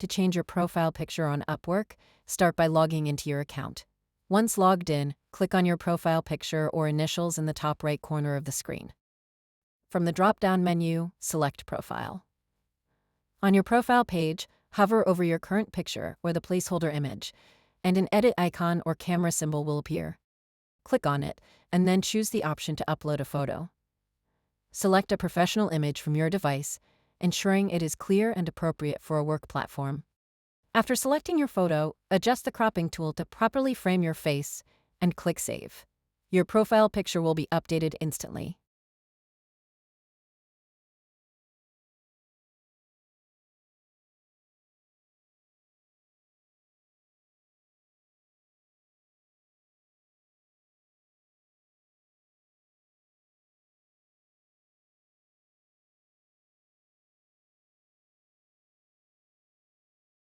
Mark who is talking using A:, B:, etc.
A: To change your profile picture on Upwork, start by logging into your account. Once logged in, click on your profile picture or initials in the top right corner of the screen. From the drop-down menu, select Profile. On your profile page, hover over your current picture or the placeholder image, and an edit icon or camera symbol will appear. Click on it, and then choose the option to upload a photo. Select a professional image from your device, ensuring it is clear and appropriate for a work platform. After selecting your photo, adjust the cropping tool to properly frame your face and click Save. Your profile picture will be updated instantly.